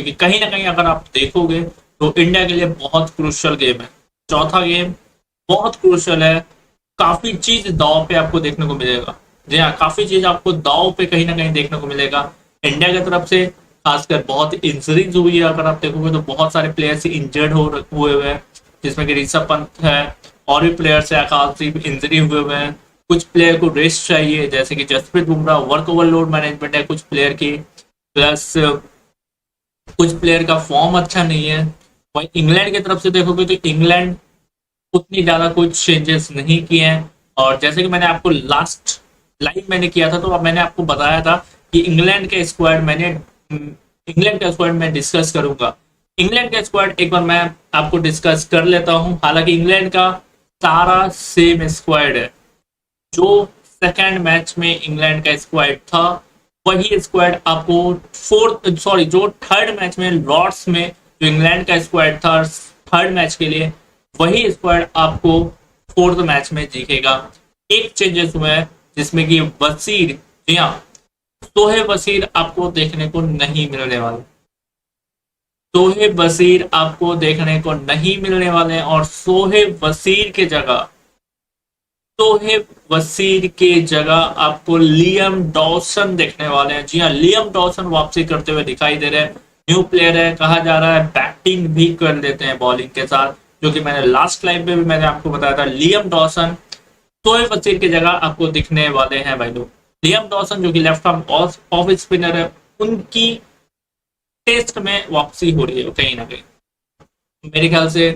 क्योंकि कहीं ना कहीं अगर आप देखोगे तो इंडिया के लिए बहुत क्रूशियल गेम है। चौथा गेम बहुत क्रूशियल है, काफी चीज दाव पे आपको देखने को मिलेगा। जी हाँ, काफी चीज आपको दाव पे कहीं ना कहीं देखने को मिलेगा इंडिया की तरफ से। खासकर बहुत इंजरीज हुई है, अगर आप देखोगे तो बहुत सारे प्लेयर्स इंजर्ड हुए हुए हैं, जिसमें कि ऋषभ पंत है और भी प्लेयर्स है काफी इंजरी हुए हुए हैं। कुछ प्लेयर को रेस्ट चाहिए, जैसे कि Jasprit Bumrah, work overload management है कुछ प्लेयर की, प्लस कुछ प्लेयर का फॉर्म अच्छा नहीं है। वहीं इंग्लैंड की तरफ से देखोगे तो इंग्लैंड उतनी ज्यादा कुछ चेंजेस नहीं किए हैं। और जैसे कि मैंने आपको लास्ट लाइव मैंने किया था, तो अब मैंने आपको बताया था कि इंग्लैंड का स्क्वाड मैं डिस्कस करूंगा। इंग्लैंड का स्क्वाड एक बार मैं आपको डिस्कस कर लेता हूं। हालांकि इंग्लैंड का सारा सेम स्क्वाड है। जो सेकंड मैच में इंग्लैंड का स्क्वाड था, वही स्क्वाड आपको जो थर्ड मैच में लॉर्ड्स में जो इंग्लैंड का स्क्वाड था थर्ड मैच के लिए, वही स्क्वाड आपको फोर्थ मैच में दिखेगा। एक चेंजेस हुआ है जिसमें कि वसीर, जी हाँ, सोहेब वसीर आपको देखने को नहीं मिलने वाले। सोहेब वसीर आपको देखने को नहीं मिलने वाले हैं, और सोहेब वसीर के जगह आपको लियम डॉसन देखने वाले हैं। जी हाँ, लियम डॉसन वापसी करते हुए दिखाई दे रहे हैं। न्यू प्लेयर है, कहा जा रहा है बैटिंग भी कर लेते हैं बॉलिंग के साथ, जो कि मैंने लास्ट लाइव में भी मैंने आपको बताया था। लियम डॉसन शोएब वसीर की जगह आपको दिखने वाले हैं भाई लोग। लियम डॉसन जो कि लेफ्ट आर्म ऑफ स्पिनर है, उनकी टेस्ट में वापसी हो रही है कहीं ना कहीं। मेरे ख्याल से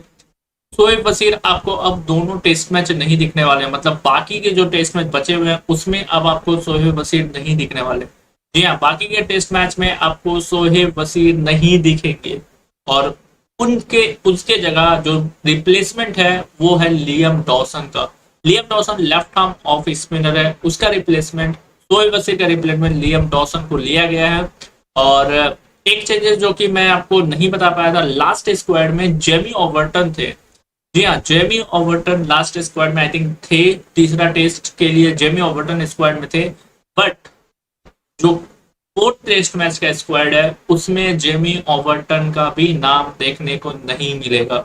शोएब वसीर आपको अब दोनों टेस्ट मैच नहीं दिखने वाले हैं, मतलब बाकी के जो टेस्ट मैच बचे हुए हैं उसमें अब आपको शोएब वसीर नहीं दिखने वाले। जी हाँ, बाकी के टेस्ट मैच में आपको शोएब वसीर नहीं दिखेंगे, और उनके उसके जगह जो रिप्लेसमेंट है वो है लियम डॉसन का। Liam Dawson left arm off spinner है, उसका रिप्लेसमेंट, शोएब वसीर का रिप्लेसमेंट लियम डॉसन को लिया गया है। और एक चेंजेस जो कि मैं आपको नहीं बता पाया था, लास्ट स्क्वाड में जेमी ओवर्टन थे। जी हाँ, जेमी ओवर्टन लास्ट स्क्वाड में आई थिंक थे, तीसरा टेस्ट के लिए जेमी ओवर्टन स्क्वाड में थे। बट जो फोर्थ टेस्ट मैच का स्क्वाड है उसमें जेमी ओवर्टन का भी नाम देखने को नहीं मिलेगा।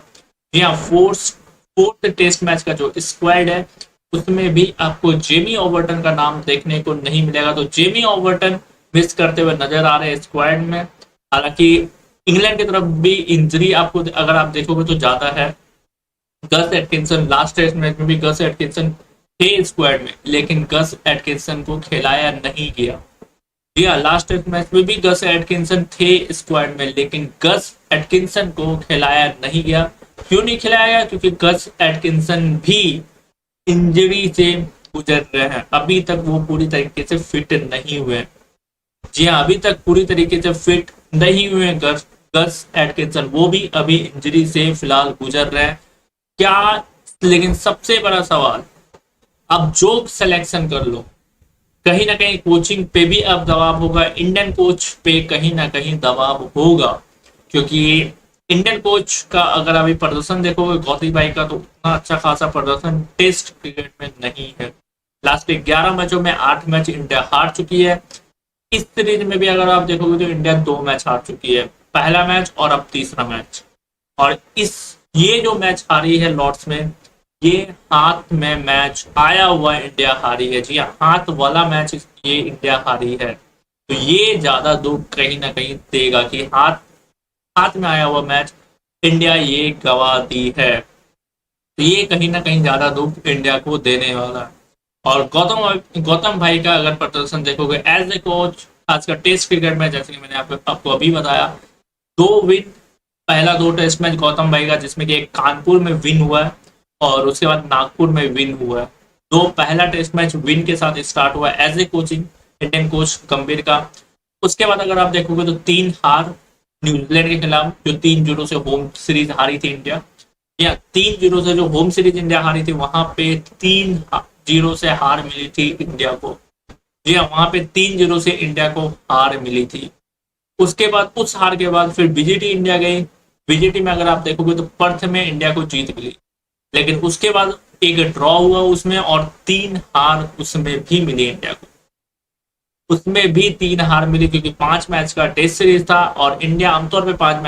जी हाँ, फोर्थ टेस्ट मैच का जो स्क्वाड है उसमें भी आपको जेमी ओवर्टन का नाम देखने को नहीं मिलेगा। तो जेमी ओवर्टन मिस करते हुए नजर आ रहे हैं स्क्वाड में। हालांकि इंग्लैंड की तरफ भी इंजरी आपको अगर आप देखोगे तो ज्यादा है। Gus Atkinson last test match में भी गस एटकिंसन थे स्क्वाड में, लेकिन गस एटकिंसन को खिलाया नहीं गया। जी हाँ, लास्ट टेस्ट मैच में भी गस एटकिंसन थे स्क्वाड में, लेकिन गस एटकिंसन को खिलाया नहीं गया। क्यों नहीं खिलाया गया? क्योंकि गस एटकिंसन भी इंजरी से गुजर रहे हैं, अभी तक वो पूरी तरीके से फिट नहीं हुए। जी हाँ, अभी तक पूरी तरीके से फिट नहीं हुए गस गस एटकिंसन, वो भी अभी इंजरी से फिलहाल गुजर रहे हैं। क्या, लेकिन सबसे बड़ा सवाल, अब जो सिलेक्शन कर लो, कहीं ना कहीं कोचिंग पे भी अब दबाव होगा, इंडियन कोच पे कहीं ना कहीं दबाव होगा। क्योंकि इंडियन कोच का अगर अभी प्रदर्शन देखोगे गौती भाई का, तो उतना अच्छा खासा प्रदर्शन टेस्ट क्रिकेट में नहीं है। लास्ट 11 मैचों में 8 मैच इंडिया हार चुकी है। इस सीरीज में भी अगर आप देखोगे तो इंडिया 2 मैच हार चुकी है, पहला मैच और अब तीसरा मैच। और ये जो मैच हारी है लॉर्ड्स में, ये हाथ में मैच आया हुआ इंडिया हारी है। जी हाँ, हाथ वाला मैच ये इंडिया हारी है। तो ये ज्यादा दुख कहीं ना कहीं देगा कि हाथ हाथ में आया हुआ मैच इंडिया ये गवा दी है। तो ये कहीं ना कहीं ज्यादा दुख इंडिया को देने वाला है। और गौतम भाई का अगर प्रदर्शन देखोगे एज ए कोच, खासकर टेस्ट क्रिकेट में, जैसे कि मैंने आपको अभी बताया, 2 विन, पहला 2 टेस्ट मैच गौतम भाई का, जिसमें कि एक कानपुर में विन हुआ है और उसके बाद नागपुर में विन हुआ है। पहला टेस्ट मैच विन के साथ स्टार्ट हुआ as a coaching Indian coach Gambhir का। उसके बाद अगर आप देखोगे तो 3 हार न्यूजीलैंड के खिलाफ, जो 3-0 से होम सीरीज हारी थी इंडिया, या 3-0 से जो होम सीरीज इंडिया हारी थी, वहां पे 3-0 से हार मिली थी इंडिया को। जी हाँ, वहां पे 3-0 से इंडिया को हार मिली थी। उसके बाद उस हार के बाद फिर बीजीटी इंडिया गई। बीजीटी में अगर आप देखोगे तो पर्थ में इंडिया को जीत मिली, लेकिन उसके बाद एक ड्रॉ हुआ उसमें, और 3 हार उसमें भी मिली इंडिया को। उसमें भी 3 हार मिली, क्योंकि 5 मैच का टेस्ट सीरीज था और इंडिया आमतौर पे 5 मैच